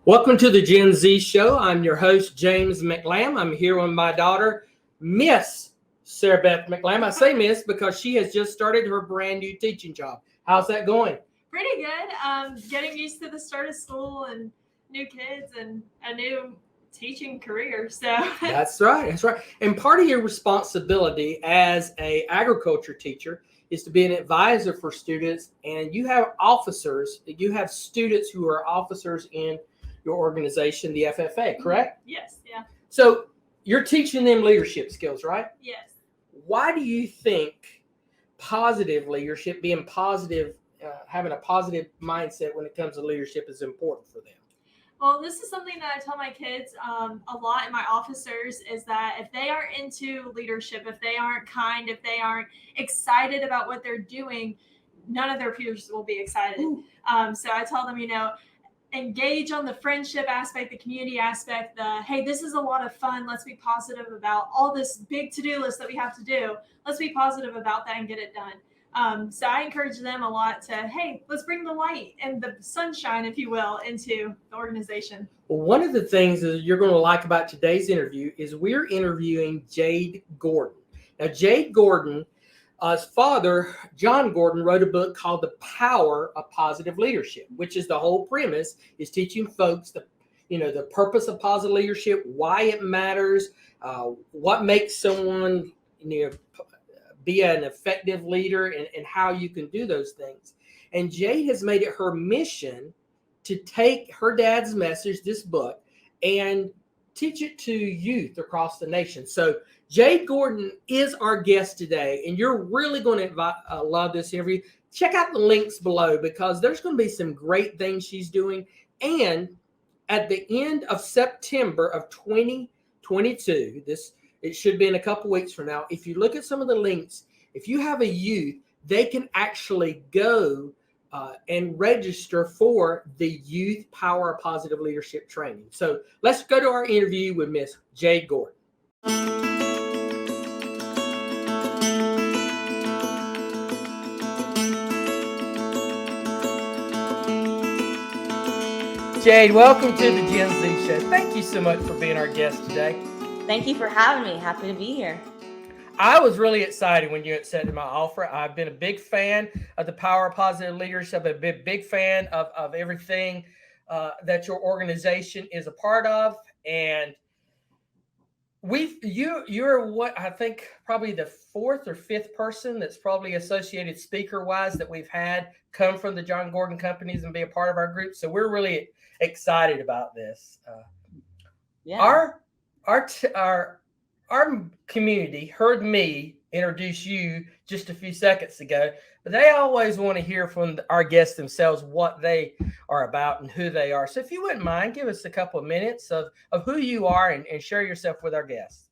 Welcome to the Gen Z Show. I'm your host, James McLamb. I'm here with my daughter, Miss Sarah Beth McLamb. I say Miss because she has just started her brand new teaching job. How's that going? Pretty good. Getting used to the start of school and new kids and a new teaching career. So That's right. That's right. And part of your responsibility as an agriculture teacher is to be an advisor for students. And you have officers, you have students who are officers in your organization, the FFA, correct? Yes. Yeah. So you're teaching them leadership skills, right? Yes. Why do you think positive leadership, being positive, having a positive mindset when it comes to leadership is important for them? Well, this is something that I tell my kids a lot and my officers is that if they aren't into leadership, if they aren't kind, if they aren't excited about what they're doing, none of their peers will be excited. So I tell them, engage on the friendship aspect, the community aspect, hey, this is a lot of fun. Let's be positive about all this big to-do list that we have to do. Let's be positive about that and get it done. So I encourage them a lot to, hey, let's bring the light and the sunshine, if you will, into the organization. Well, one of the things that you're going to like about today's interview is we're interviewing Jade Gordon. Now, Jade Gordon, his father, Jon Gordon, wrote a book called The Power of Positive Leadership, which is the whole premise is teaching folks the purpose of positive leadership, why it matters, what makes someone be an effective leader, and how you can do those things. And Jade has made it her mission to take her dad's message, this book, and teach it to youth across the nation. So Jade Gordon is our guest today, and you're really going to love this interview. Check out the links below because there's going to be some great things she's doing. And at the end of September of 2022, it should be in a couple weeks from now, if you look at some of the links, if you have a youth, they can actually go and register for the Youth Power of Positive Leadership Training. So let's go to our interview with Miss Jade Gordon. Jade, welcome to the Gen Z Show. Thank you so much for being our guest today. Thank you for having me. Happy to be here. I was really excited when you accepted my offer. I've been a big fan of the Power of Positive Leadership. I've been a big fan of everything that your organization is a part of. And you're what I think probably the fourth or fifth person that's probably associated speaker-wise that we've had come from the Jon Gordon companies and be a part of our group. So we're really excited about this. Our community heard me introduce you just a few seconds ago, but they always want to hear from our guests themselves what they are about and who they are. So if you wouldn't mind, give us a couple of minutes of who you are and share yourself with our guests.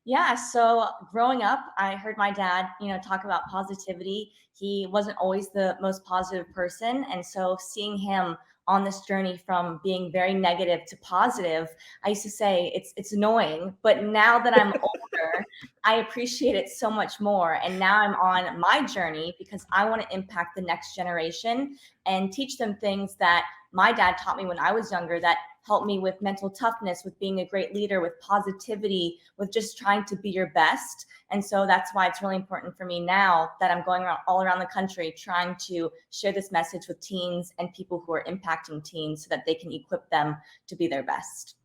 Yeah, so growing up, I heard my dad, talk about positivity. He wasn't always the most positive person. And so seeing him on this journey from being very negative to positive, I used to say it's annoying, but now that I'm older, I appreciate it so much more. And now I'm on my journey because I want to impact the next generation and teach them things that my dad taught me when I was younger that helped me with mental toughness, with being a great leader, with positivity, with just trying to be your best. And so that's why it's really important for me now that I'm going all around the country trying to share this message with teens and people who are impacting teens so that they can equip them to be their best.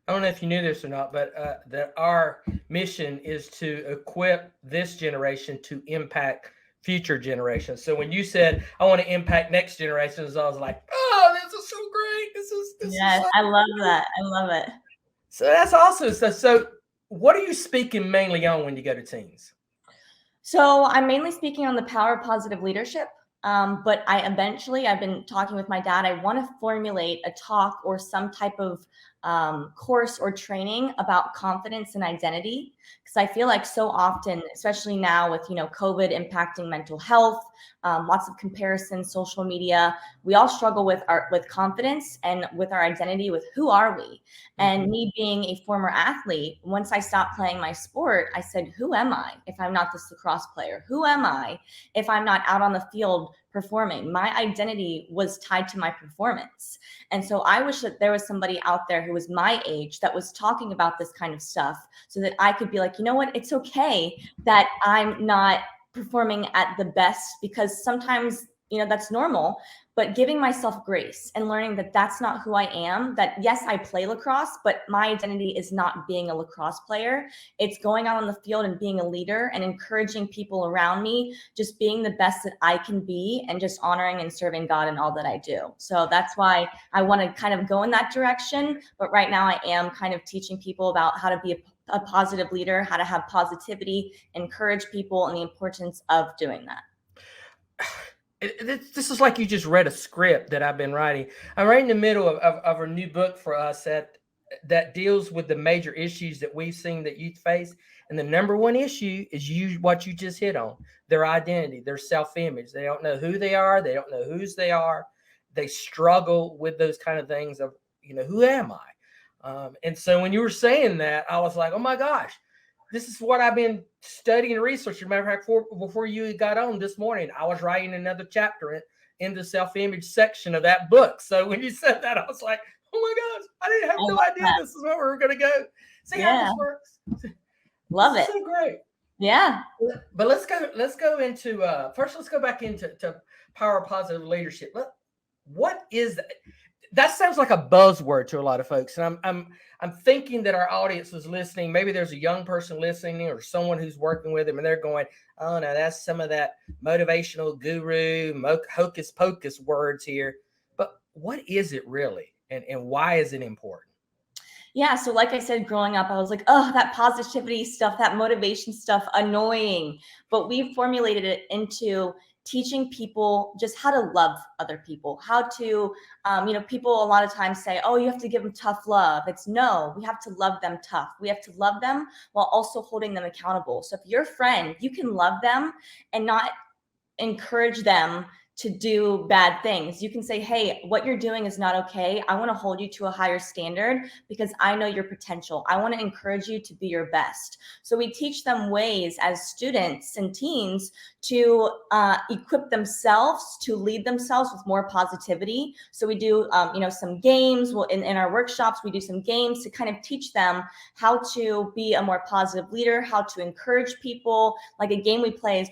I don't know if you knew this or not, but that our mission is to equip this generation to impact future generations. So when you said, I want to impact next generations, I was like, oh, this is so great. This yes, is so I love that. I love it. So that's awesome. So what are you speaking mainly on when you go to teens? So I'm mainly speaking on the power of positive leadership. But I've been talking with my dad. I want to formulate a talk or some type of course or training about confidence and identity. Because I feel like so often, especially now with, COVID impacting mental health, lots of comparison, social media, we all struggle with confidence and with our identity, with who are we? And me being a former athlete, once I stopped playing my sport, I said, who am I if I'm not this lacrosse player? Who am I if I'm not out on the field performing? My identity was tied to my performance. And so I wish that there was somebody out there who was my age that was talking about this kind of stuff, so that I could be like, you know what, it's okay that I'm not performing at the best, because sometimes, that's normal, but giving myself grace and learning that that's not who I am, that yes, I play lacrosse, but my identity is not being a lacrosse player. It's going out on the field and being a leader and encouraging people around me, just being the best that I can be, and just honoring and serving God in all that I do. So that's why I want to kind of go in that direction. But right now I am kind of teaching people about how to be a positive leader, how to have positivity, encourage people, and the importance of doing that. This is like you just read a script that I've been writing. I'm right in the middle of a new book for us that deals with the major issues that we've seen that youth face. And the number one issue is what you just hit on: their identity, their self-image. They don't know who they are. They don't know whose they are. They struggle with those kind of things of, who am I? And so when you were saying that, I was like, oh my gosh, this is what I've been studying and researching. Matter of fact, before you got on this morning, I was writing another chapter in the self-image section of that book. So when you said that, I was like, oh my gosh, I didn't have no idea this is where we were going to go. See how this works. Love it. So great. Yeah. But let's go into first. Let's go back into power of positive leadership. What is that? That sounds like a buzzword to a lot of folks, and I'm thinking that our audience is listening. Maybe there's a young person listening, or someone who's working with them, and they're going, "Oh no, that's some of that motivational guru, hocus pocus words here." But what is it really, and why is it important? Yeah. So like I said, growing up, I was like, oh, that positivity stuff, that motivation stuff, annoying. But we formulated it into teaching people just how to love other people, how to, people a lot of times say, oh, you have to give them tough love. It's no, we have to love them tough. We have to love them while also holding them accountable. So if you're a friend, you can love them and not encourage them to do bad things. You can say, hey, what you're doing is not okay. I want to hold you to a higher standard because I know your potential. I want to encourage you to be your best. So we teach them ways as students and teens to equip themselves to lead themselves with more positivity. So we do, some games. Well, in our workshops, we do some games to kind of teach them how to be a more positive leader, how to encourage people. Like a game we play is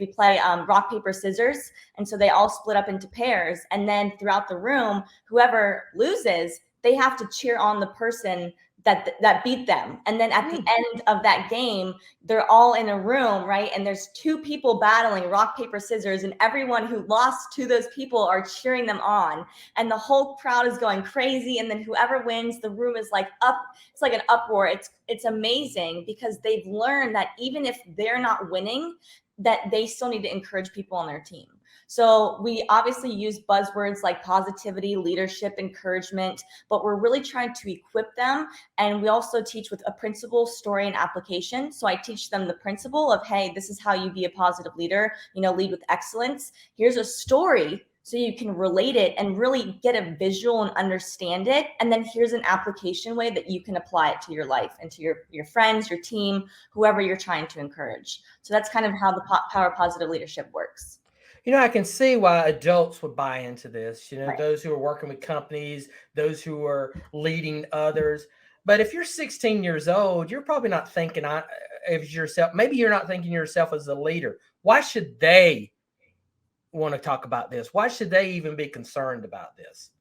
rock, paper, scissors. And so they all split up into pairs. And then throughout the room, whoever loses, they have to cheer on the person that beat them. And then at the end of that game, they're all in a room, right? And there's two people battling rock, paper, scissors, and everyone who lost to those people are cheering them on. And the whole crowd is going crazy. And then whoever wins, the room is like up. It's like an uproar. It's amazing because they've learned that even if they're not winning, that they still need to encourage people on their team. So we obviously use buzzwords like positivity, leadership, encouragement, but we're really trying to equip them. And we also teach with a principle, story, and application. So I teach them the principle of, hey, this is how you be a positive leader, lead with excellence. Here's a story so you can relate it and really get a visual and understand it. And then here's an application way that you can apply it to your life and to your friends, your team, whoever you're trying to encourage. So that's kind of how the power of positive leadership works. I can see why adults would buy into this, Right. Those who are working with companies, those who are leading others. But if you're 16 years old, you're probably not thinking of yourself. Maybe you're not thinking of yourself as a leader. Why should they want to talk about this? Why should they even be concerned about this?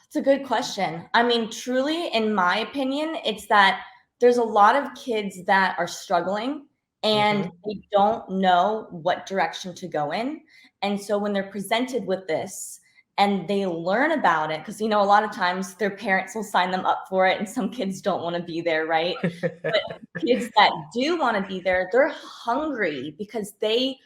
It's a good question. I mean, truly, in my opinion, it's that there's a lot of kids that are struggling and they don't know what direction to go in. And so when they're presented with this and they learn about it, because, a lot of times their parents will sign them up for it and some kids don't want to be there, right? But kids that do want to be there, they're hungry because they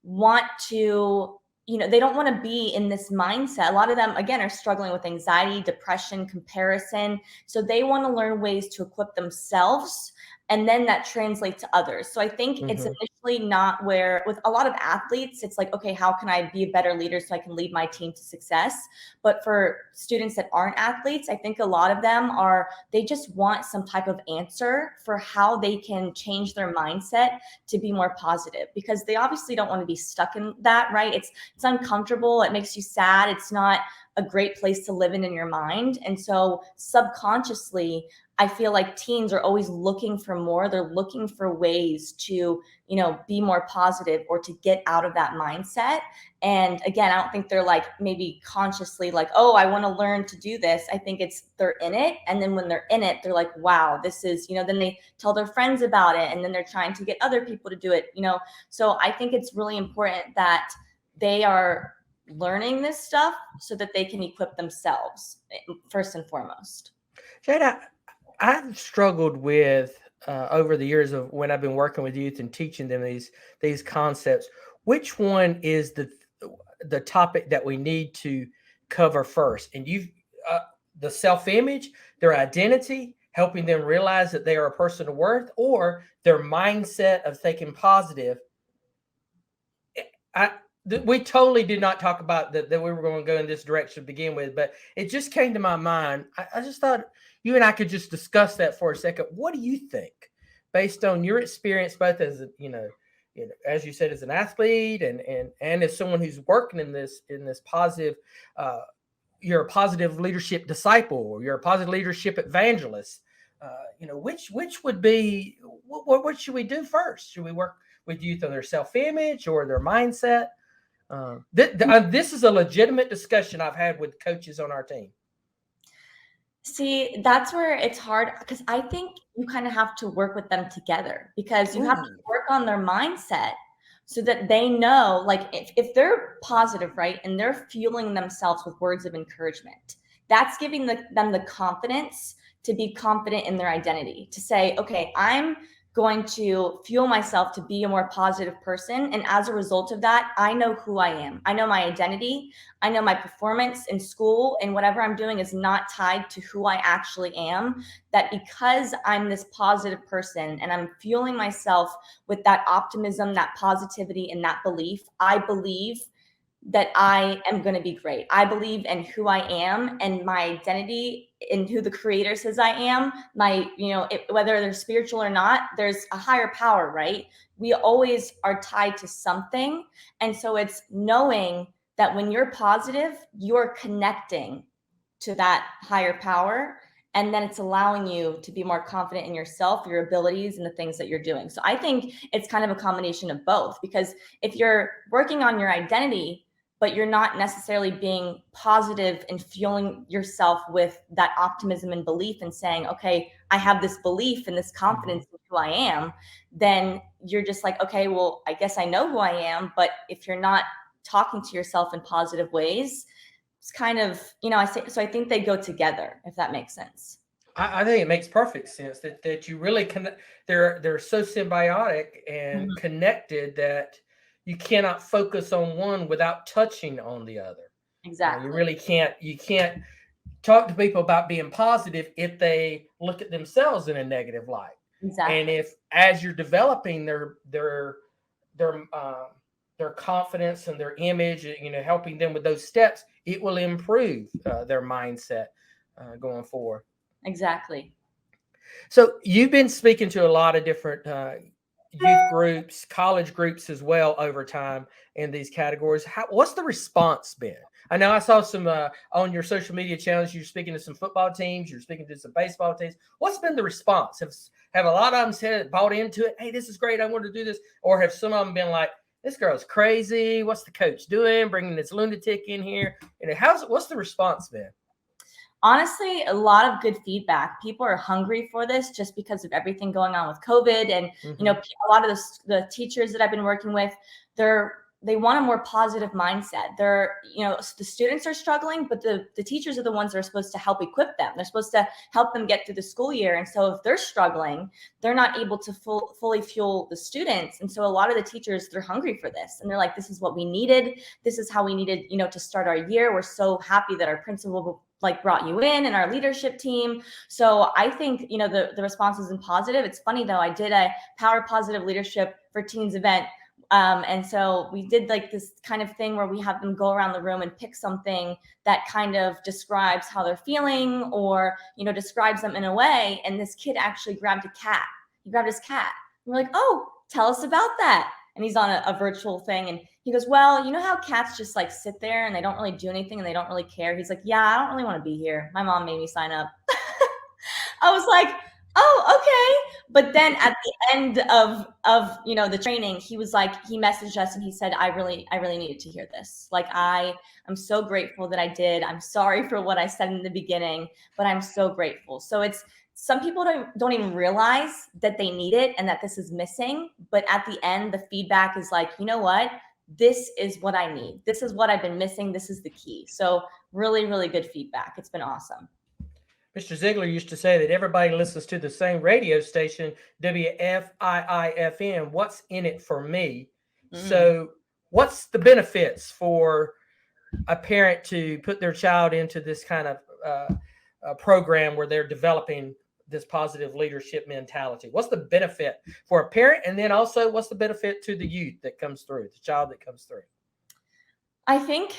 want to, they don't want to be in this mindset. A lot of them, again, are struggling with anxiety, depression, comparison. So they want to learn ways to equip themselves and then that translates to others. So I think it's initially not where, with a lot of athletes, it's like, okay, how can I be a better leader so I can lead my team to success? But for students that aren't athletes, I think a lot of them they just want some type of answer for how they can change their mindset to be more positive, because they obviously don't want to be stuck in that, right? It's uncomfortable. It makes you sad. It's not a great place to live in your mind. And so subconsciously, I feel like teens are always looking for more. They're looking for ways to, be more positive or to get out of that mindset. And again, I don't think they're like maybe consciously like, oh, I want to learn to do this. I think they're in it. And then when they're in it, they're like, wow, this is, then they tell their friends about it. And then they're trying to get other people to do it, So I think it's really important that they are learning this stuff so that they can equip themselves first and foremost. Jade, I've struggled with over the years of when I've been working with youth and teaching them these concepts. Which one is the topic that we need to cover first? And the self-image, their identity, helping them realize that they are a person of worth, or their mindset of thinking positive. We totally did not talk about that we were going to go in this direction to begin with, but it just came to my mind. I just thought you and I could just discuss that for a second. What do you think, based on your experience, both as as you said, as an athlete and as someone who's working in this positive, you're a positive leadership disciple, or you're a positive leadership evangelist. Which would be what should we do first? Should we work with youth on their self-image or their mindset? This is a legitimate discussion I've had with coaches on our team. See, that's where it's hard, because I think you kind of have to work with them together, because you have to work on their mindset so that they know, like, if they're positive, right, and they're fueling themselves with words of encouragement, that's giving them the confidence to be confident in their identity, to say, okay, I'm going to fuel myself to be a more positive person. And as a result of that, I know who I am. I know my identity. I know my performance in school, and whatever I'm doing is not tied to who I actually am. That because I'm this positive person and I'm fueling myself with that optimism, that positivity, and that belief, I believe that I am going to be great. I believe in who I am and my identity and who the creator says I am. Whether they're spiritual or not, there's a higher power, right? We always are tied to something. And so it's knowing that when you're positive, you're connecting to that higher power. And then it's allowing you to be more confident in yourself, your abilities, and the things that you're doing. So I think it's kind of a combination of both, because if you're working on your identity, but you're not necessarily being positive and fueling yourself with that optimism and belief and saying, okay, I have this belief and this confidence in who I am, then you're just like, okay, well, I guess I know who I am. But if you're not talking to yourself in positive ways, it's kind of, I think they go together, if that makes sense. I think it makes perfect sense that you really connect. They're so symbiotic and connected that you cannot focus on one without touching on the other. Exactly. You really can't. You can't talk to people about being positive if they look at themselves in a negative light. Exactly. And if, as you're developing their confidence and their image, helping them with those steps, it will improve their mindset going forward. Exactly. So you've been speaking to a lot of different youth groups, college groups as well over time in these categories. What's the response been? I know I saw some on your social media channels. You're speaking to some football teams. You're speaking to some baseball teams. What's been the response? Have a lot of them bought into it? Hey, this is great. I want to do this. Or have some of them been like, this girl's crazy. What's the coach doing? Bringing this lunatic in here. What's the response been? Honestly, a lot of good feedback. People are hungry for this just because of everything going on with COVID. And, a lot of the teachers that I've been working with, they want a more positive mindset. The students are struggling, but the teachers are the ones that are supposed to help equip them. They're supposed to help them get through the school year. And so if they're struggling, they're not able to fully fuel the students. And so a lot of the teachers, they're hungry for this. And they're like, this is what we needed. This is how we needed, to start our year. We're so happy that our principal like brought you in our leadership team. So I think, the response has been positive. It's funny though, I did a Power Positive Leadership for Teens event. And so we did like this kind of thing where we have them go around the room and pick something that kind of describes how they're feeling or, describes them in a way. And this kid actually grabbed a cat. He grabbed his cat. And we're like, oh, tell us about that. And he's on a virtual thing. And he goes, well, you know how cats just like sit there and they don't really do anything and they don't really care? He's like, yeah, I don't really want to be here. My mom made me sign up. I was like, oh, okay. But then at the end of the training, he was like, he messaged us and he said, I really needed to hear this. Like, I'm so grateful that I did. I'm sorry for what I said in the beginning, but I'm so grateful. So it's, some people don't even realize that they need it and that this is missing. But at the end, the feedback is like, you know what? This is what I need. This is what I've been missing. This is the key. So really, really good feedback. It's been awesome. Mr. Ziegler used to say that everybody listens to the same radio station, WFIIFM. What's in it for me? Mm-hmm. So what's the benefits for a parent to put their child into this kind of program where they're developing this positive leadership mentality? What's the benefit for a parent? And then also what's the benefit to the youth that comes through, the child that comes through? I think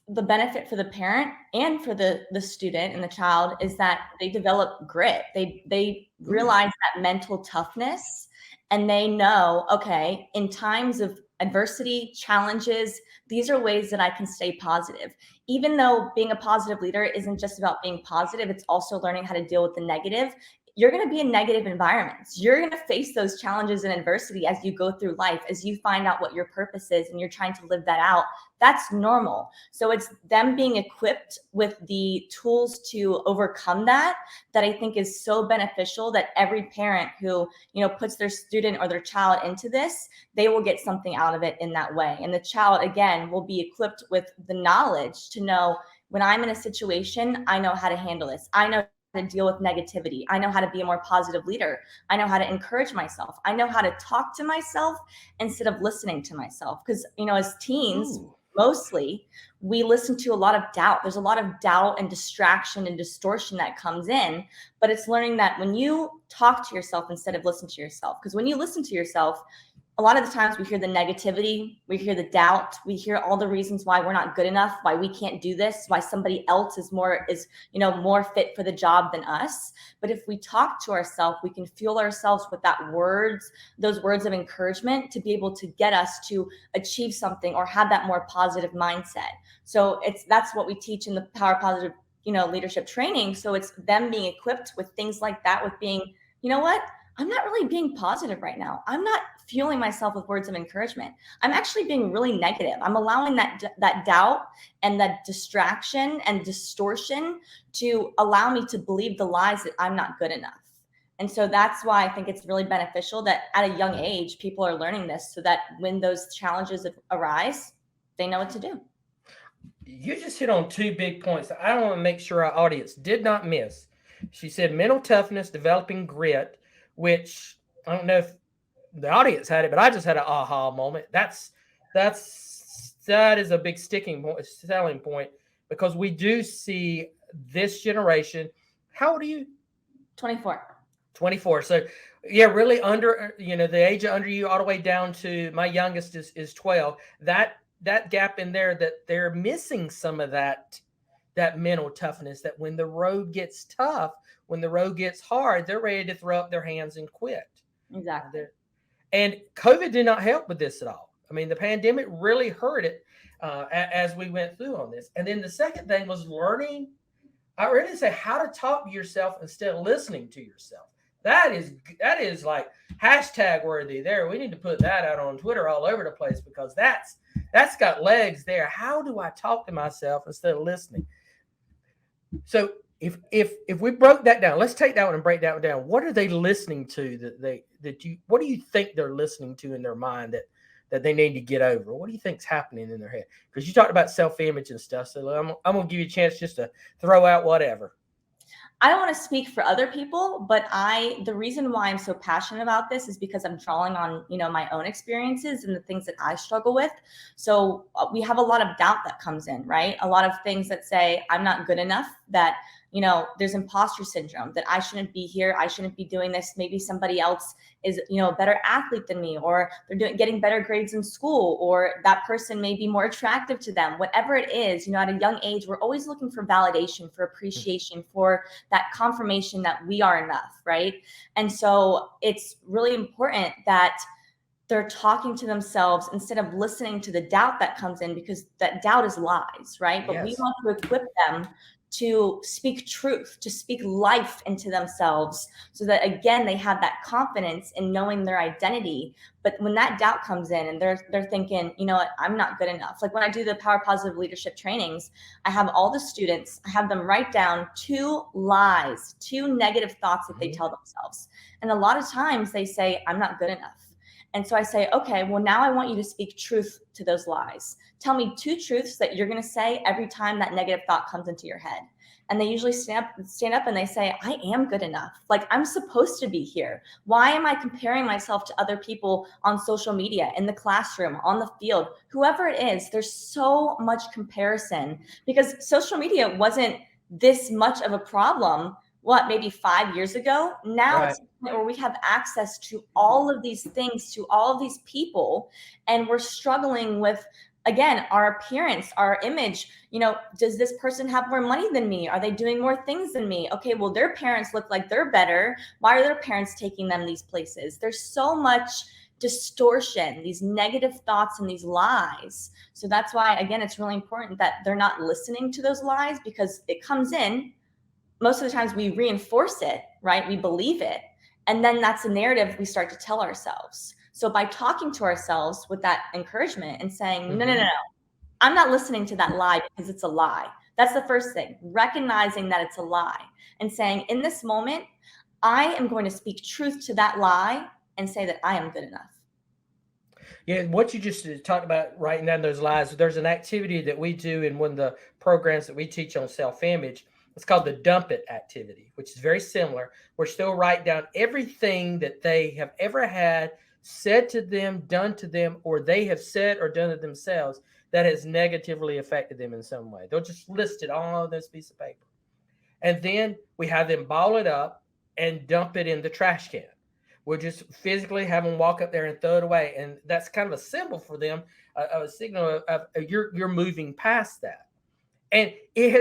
the benefit for the parent and for the student and the child is that they develop grit. They realize that mental toughness, and they know, okay, in times of adversity, challenges, these are ways that I can stay positive. Even though being a positive leader isn't just about being positive, it's also learning how to deal with the negative. You're going to be in negative environments. You're going to face those challenges and adversity as you go through life, as you find out what your purpose is and you're trying to live that out. That's normal. So it's them being equipped with the tools to overcome that I think is so beneficial, that every parent who, puts their student or their child into this, they will get something out of it in that way. And the child, again, will be equipped with the knowledge to know, when I'm in a situation, I know how to handle this. I know to deal with negativity. I know how to be a more positive leader. I know how to encourage myself. I know how to talk to myself instead of listening to myself. Because, as teens, mostly, we listen to a lot of doubt. There's a lot of doubt and distraction and distortion that comes in. But it's learning that when you talk to yourself instead of listen to yourself, because when you listen to yourself, a lot of the times we hear the negativity, we hear the doubt, we hear all the reasons why we're not good enough, why we can't do this, why somebody else is more fit for the job than us. But if we talk to ourselves, we can fuel ourselves with those words of encouragement to be able to get us to achieve something or have that more positive mindset. So that's what we teach in the Power Positive, leadership training. So it's them being equipped with things like that, with being, you know what? I'm not really being positive right now. I'm not fueling myself with words of encouragement. I'm actually being really negative. I'm allowing that doubt and that distraction and distortion to allow me to believe the lies that I'm not good enough. And so that's why I think it's really beneficial that at a young age, people are learning this, so that when those challenges arise, they know what to do. You just hit on two big points that I want to make sure our audience did not miss. She said mental toughness, developing grit, which I don't know if the audience had it, but I just had an aha moment. That is a big selling point, because we do see this generation. How old are you? 24. 24. So yeah, really under, the age of under you all the way down to my youngest is 12. That gap in there, that they're missing some of that mental toughness, that when the road gets tough, when the road gets hard, they're ready to throw up their hands and quit. Exactly. And COVID did not help with this at all. I mean, the pandemic really hurt it as we went through on this. And then the second thing was learning, I really say, how to talk to yourself instead of listening to yourself. That is like hashtag worthy there. We need to put that out on Twitter all over the place, because that's got legs there. How do I talk to myself instead of listening? So if we broke that down, let's take that one and break that one down. What are they listening to what do you think they're listening to in their mind that they need to get over? What do you think's happening in their head? Because you talked about self-image and stuff. So I'm going to give you a chance just to throw out whatever. I don't want to speak for other people, but the reason why I'm so passionate about this is because I'm drawing on, my own experiences and the things that I struggle with. So we have a lot of doubt that comes in, right? A lot of things that say I'm not good enough, that, there's imposter syndrome, that I shouldn't be here. I shouldn't be doing this. Maybe somebody else is, a better athlete than me, or they're getting better grades in school, or that person may be more attractive to them. Whatever it is, at a young age, we're always looking for validation, for appreciation, for that confirmation that we are enough, right? And so it's really important that they're talking to themselves instead of listening to the doubt that comes in, because that doubt is lies, right? But we Yes. want to equip them to speak truth, to speak life into themselves, so that again they have that confidence in knowing their identity. But when that doubt comes in and they're thinking, what, I'm not good enough. Like when I do the Power Positive Leadership trainings, I have all the students, I have them write down 2 lies, 2 negative thoughts that they tell themselves. And a lot of times they say, I'm not good enough. And so I say, okay, well, now I want you to speak truth to those lies. Tell me 2 truths that you're going to say every time that negative thought comes into your head. And they usually stand up and they say, I am good enough. Like, I'm supposed to be here. Why am I comparing myself to other people on social media, in the classroom, on the field, whoever it is? There's so much comparison, because social media wasn't this much of a problem, maybe 5 years ago. Now Right. it's where we have access to all of these things, to all of these people, and we're struggling with, again, our appearance, our image. Does this person have more money than me? Are they doing more things than me? Okay, well, their parents look like they're better. Why are their parents taking them these places? There's so much distortion, these negative thoughts and these lies. So that's why, again, it's really important that they're not listening to those lies, because it comes in. Most of the times we reinforce it, right? We believe it. And then that's a narrative we start to tell ourselves. So by talking to ourselves with that encouragement and saying, no, I'm not listening to that lie because it's a lie. That's the first thing, recognizing that it's a lie and saying, in this moment, I am going to speak truth to that lie and say that I am good enough. Yeah, what you just talked about, writing down those lies, there's an activity that we do in one of the programs that we teach on self-image. It's called the dump it activity, which is very similar. We're still write down everything that they have ever had said to them, done to them, or they have said or done to themselves that has negatively affected them in some way. They'll just list it all on this piece of paper. And then we have them ball it up and dump it in the trash can. We'll just physically have them walk up there and throw it away. And that's kind of a symbol for them, a signal of you're moving past that. And it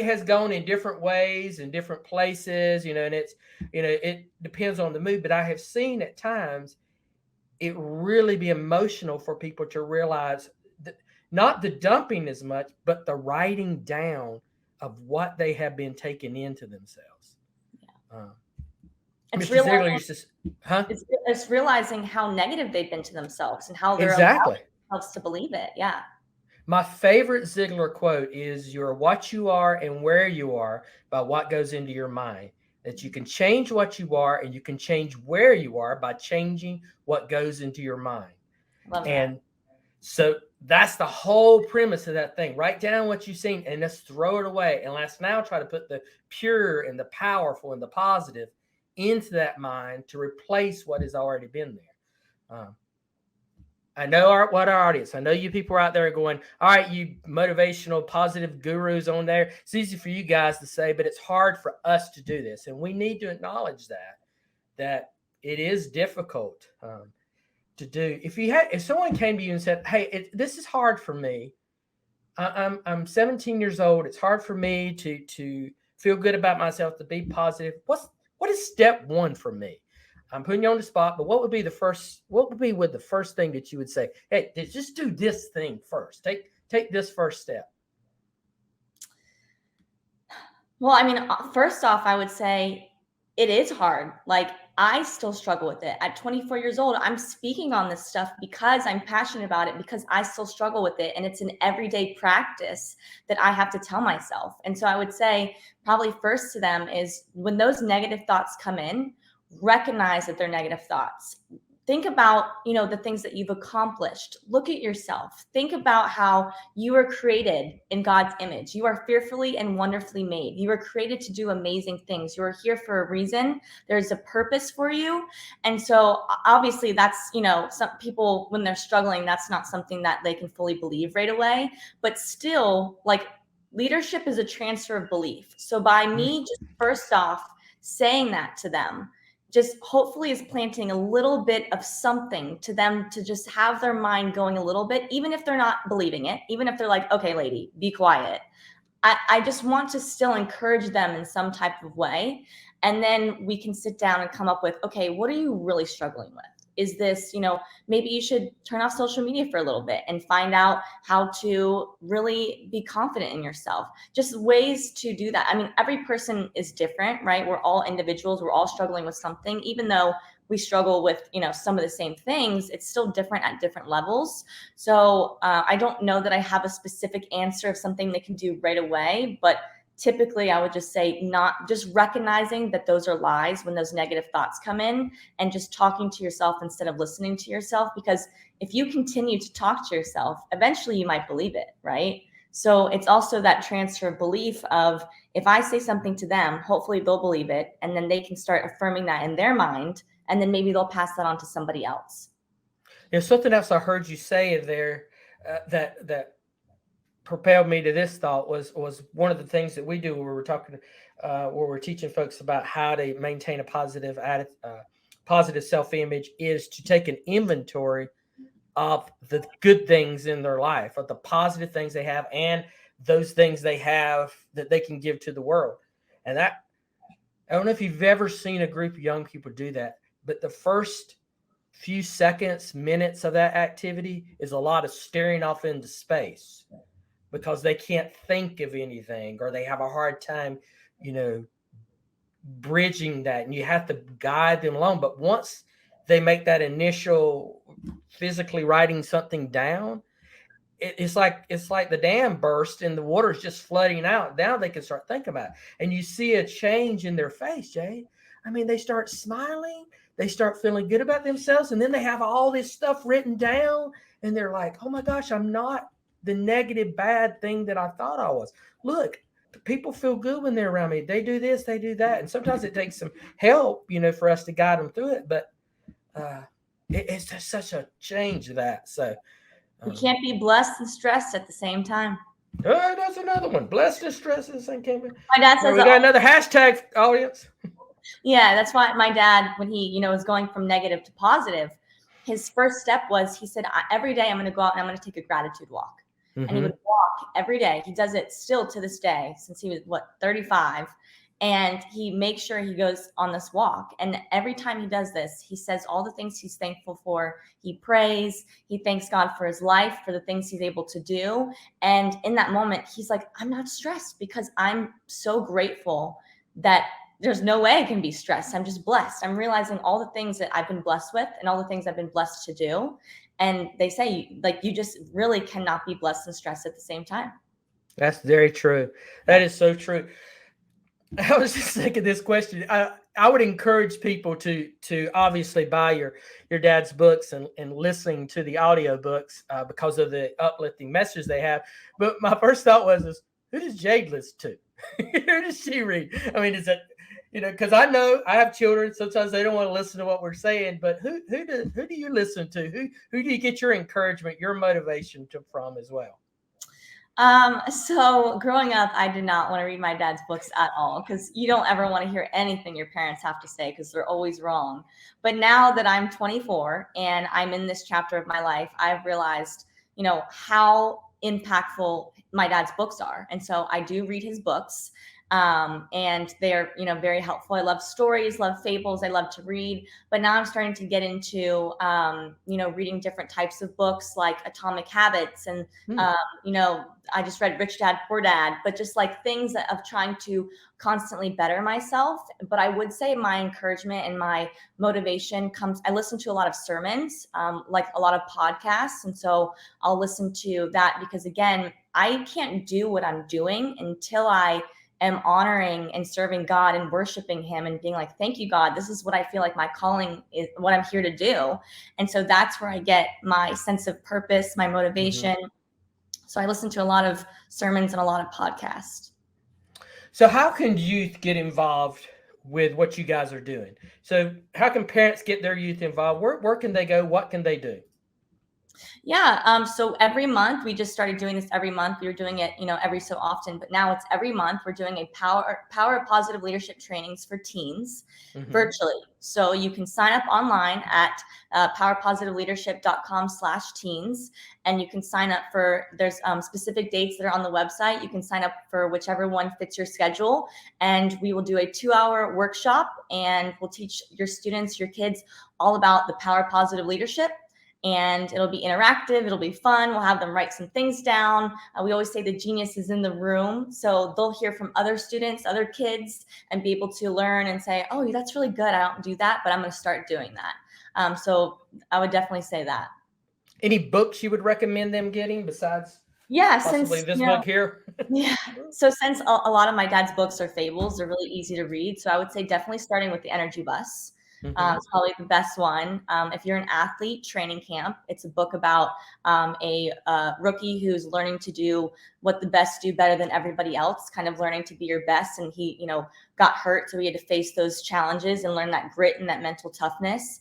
has gone in different ways in different places, and it depends on the mood. But I have seen at times it really be emotional for people to realize that not the dumping as much, but the writing down of what they have been taking into themselves. Yeah. Mr. Ziegler used to, it's realizing how negative they've been to themselves and how they're exactly allowing themselves to believe it. Yeah. My favorite Ziegler quote is, "You're what you are and where you are by what goes into your mind. That you can change what you are and you can change where you are by changing what goes into your mind." Love that. And so that's the whole premise of that thing. Write down what you've seen and just throw it away. And let's now try to put the pure and the powerful and the positive into that mind to replace what has already been there. I know what our audience, I know you people are out there going, all right, you motivational, positive gurus on there. It's easy for you guys to say, but it's hard for us to do this. And we need to acknowledge that it is difficult to do. If someone came to you and said, hey, this is hard for me. I'm 17 years old. It's hard for me to feel good about myself, to be positive. What is step 1 for me? I'm putting you on the spot, but what would be the first thing that you would say? Hey, just do this thing first. Take this first step. Well, I mean, first off, I would say it is hard. Like, I still struggle with it. At 24 years old, I'm speaking on this stuff because I'm passionate about it, because I still struggle with it. And it's an everyday practice that I have to tell myself. And so I would say probably first to them is, when those negative thoughts come in, recognize that they're negative thoughts. think about, the things that you've accomplished. Look at yourself. Think about how you were created in God's image. You are fearfully and wonderfully made. You were created to do amazing things. You are here for a reason. There's a purpose for you. And so obviously that's, some people, when they're struggling, that's not something that they can fully believe right away. But still, like, leadership is a transfer of belief. So by me just first off saying that to them, just hopefully is planting a little bit of something to them to just have their mind going a little bit, even if they're not believing it, even if they're like, okay, lady, be quiet. I just want to still encourage them in some type of way. And then we can sit down and come up with, okay, what are you really struggling with? Is this, maybe you should turn off social media for a little bit and find out how to really be confident in yourself. Just ways to do that. I mean, every person is different, right? We're all individuals. We're all struggling with something. Even though we struggle with, some of the same things, it's still different at different levels. So I don't know that I have a specific answer of something they can do right away, but typically I would just say not just recognizing that those are lies when those negative thoughts come in, and just talking to yourself instead of listening to yourself. Because if you continue to talk to yourself, eventually you might believe it, right? So it's also that transfer of belief of, if I say something to them, hopefully they'll believe it, and then they can start affirming that in their mind, and then maybe they'll pass that on to somebody else. There's something else I heard you say in there that propelled me to this thought was one of the things that we do where we're talking, where we're teaching folks about how to maintain a positive self-image, is to take an inventory of the good things in their life, of the positive things they have, and those things they have that they can give to the world. And that, I don't know if you've ever seen a group of young people do that, but the first few seconds, minutes of that activity is a lot of staring off into space, because they can't think of anything, or they have a hard time, bridging that, and you have to guide them along. But once they make that initial physically writing something down, it's like the dam burst and the water's just flooding out. Now they can start thinking about it. And you see a change in their face, Jade. I mean, they start smiling, they start feeling good about themselves, and then they have all this stuff written down, and they're like, oh my gosh, I'm not the negative bad thing that I thought I was. Look, people feel good when they're around me. They do this, they do that. And sometimes it takes some help, for us to guide them through it. But it's just such a change of that. So you can't be blessed and stressed at the same time. That's another one. Blessed and stressed at the same time. My dad says we got another hashtag, audience. Yeah, that's why my dad, when he, was going from negative to positive, his first step was, he said, every day I'm going to go out and I'm going to take a gratitude walk. And he would walk every day. He does it still to this day, since he was 35. And he makes sure he goes on this walk. And every time he does this, he says all the things he's thankful for. He prays. He thanks God for his life, for the things he's able to do. And in that moment, he's like, I'm not stressed, because I'm so grateful that there's no way I can be stressed. I'm just blessed. I'm realizing all the things that I've been blessed with and all the things I've been blessed to do. And they say, you just really cannot be blessed and stressed at the same time. That's very true. That is so true. I was just thinking this question. I would encourage people to obviously buy your dad's books and listening to the audio books because of the uplifting message they have. But my first thought was, who does Jade listen to? Who does she read? I mean, is it, because I know I have children. Sometimes they don't want to listen to what we're saying, but who do you listen to? Who do you get your encouragement, your motivation from as well? So growing up, I did not want to read my dad's books at all, because you don't ever want to hear anything your parents have to say, because they're always wrong. But now that I'm 24 and I'm in this chapter of my life, I've realized, how impactful my dad's books are. And so I do read his books. And they're, very helpful. I love stories, love fables. I love to read, but now I'm starting to get into, reading different types of books like Atomic Habits. And, I just read Rich Dad, Poor Dad, but just like things of trying to constantly better myself. But I would say my encouragement and my motivation I listen to a lot of sermons, like a lot of podcasts. And so I'll listen to that, because again, I can't do what I'm doing until I am honoring and serving God and worshiping him and being like, thank you, God. This is what I feel like my calling is, what I'm here to do. And so that's where I get my sense of purpose, my motivation. So I listen to a lot of sermons and a lot of podcasts. So how can youth get involved with what you guys are doing? So how can parents get their youth involved? Where can they go? What can they do? Yeah. So every month, we just started doing this every month. We were doing it, every so often, but now it's every month. We're doing a power of positive leadership trainings for teens virtually. So you can sign up online at powerpositiveleadership.com/teens, and you can sign up for, there's specific dates that are on the website. You can sign up for whichever one fits your schedule, and we will do a 2-hour workshop, and we'll teach your students, your kids, all about the power of positive leadership. And it'll be interactive. It'll be fun. We'll have them write some things down. We always say the genius is in the room. So they'll hear from other students, other kids, and be able to learn and say, oh, that's really good. I don't do that, but I'm going to start doing that. So I would definitely say that. Any books you would recommend them getting besides possibly this book here? Yeah. So since a lot of my dad's books are fables, they're really easy to read. So I would say definitely starting with The Energy Bus. It's probably the best one. If you're an athlete, Training Camp. It's a book about a rookie who's learning to do what the best do better than everybody else, kind of learning to be your best. And he, got hurt, so he had to face those challenges and learn that grit and that mental toughness.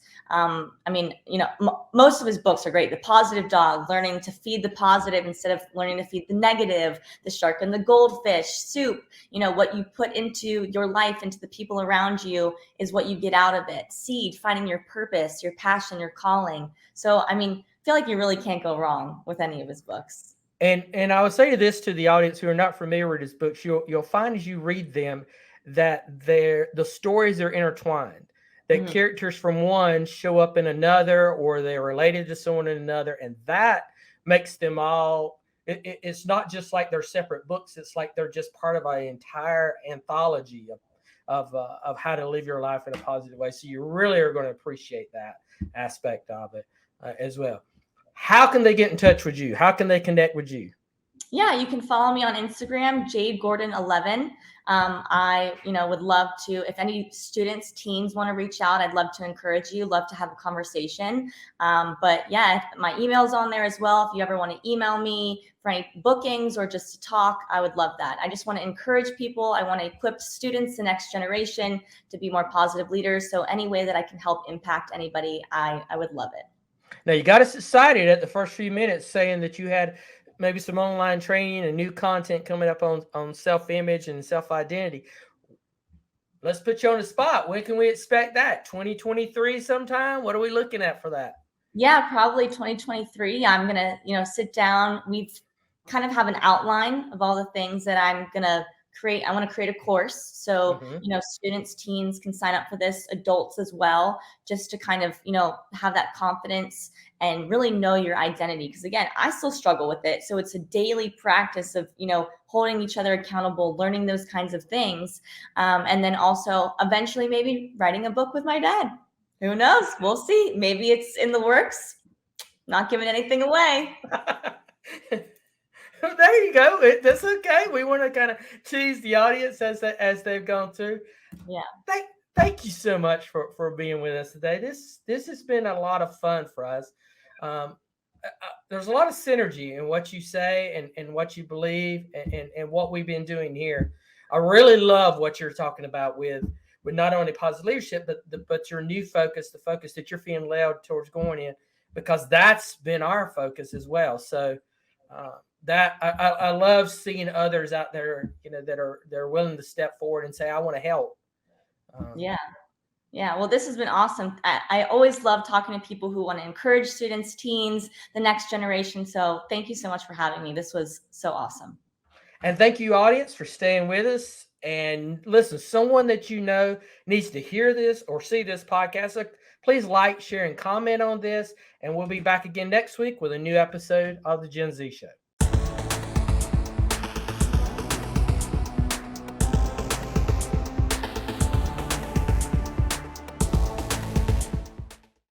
Most of his books are great. The Positive Dog, learning to feed the positive instead of learning to feed the negative. The Shark and the Goldfish, Soup. What you put into your life, into the people around you, is what you get out of it. Seed, finding your purpose, your passion, your calling. So, I feel like you really can't go wrong with any of his books. And I would say this to the audience who are not familiar with his books, you'll find as you read them that the stories are intertwined, that characters from one show up in another, or they're related to someone in another, and that makes them all. It's not just like they're separate books. It's like they're just part of an entire anthology of how to live your life in a positive way. So you really are going to appreciate that aspect of it as well. How can they get in touch with you? How can they connect with you? Yeah, you can follow me on Instagram, Jade Gordon 11. I, would love to, if any students, teens want to reach out, I'd love to encourage you, love to have a conversation. But yeah, my email's on there as well. If you ever want to email me for any bookings or just to talk, I would love that. I just want to encourage people. I want to equip students, the next generation, to be more positive leaders. So any way that I can help impact anybody, I would love it. Now, you got us excited at the first few minutes saying that you had maybe some online training and new content coming up on self-image and self-identity. Let's put you on the spot. When can we expect that? 2023 sometime? What are we looking at for that? Yeah, probably 2023. I'm going to, sit down. We've kind of have an outline of all the things that I'm going to create. I want to create a course. So, students, teens can sign up for this, adults as well, just to kind of, have that confidence and really know your identity. Because again, I still struggle with it. So it's a daily practice of, holding each other accountable, learning those kinds of things. And then also eventually maybe writing a book with my dad. Who knows? We'll see. Maybe it's in the works. Not giving anything away. There you go. That's okay. We want to kind of tease the audience as they've gone through. Yeah. Thank you so much for being with us today. This has been a lot of fun for us. There's a lot of synergy in what you say and what you believe and what we've been doing here. I really love what you're talking about with not only positive leadership, but your new focus, the focus that you're feeling led towards going in, because that's been our focus as well. So that I love seeing others out there, they're willing to step forward and say, I want to help. Yeah. Well, this has been awesome. I always love talking to people who want to encourage students, teens, the next generation. So thank you so much for having me. This was so awesome. And thank you, audience, for staying with us. And listen, someone that needs to hear this or see this podcast, so please like, share, and comment on this. And we'll be back again next week with a new episode of the GenZ Show.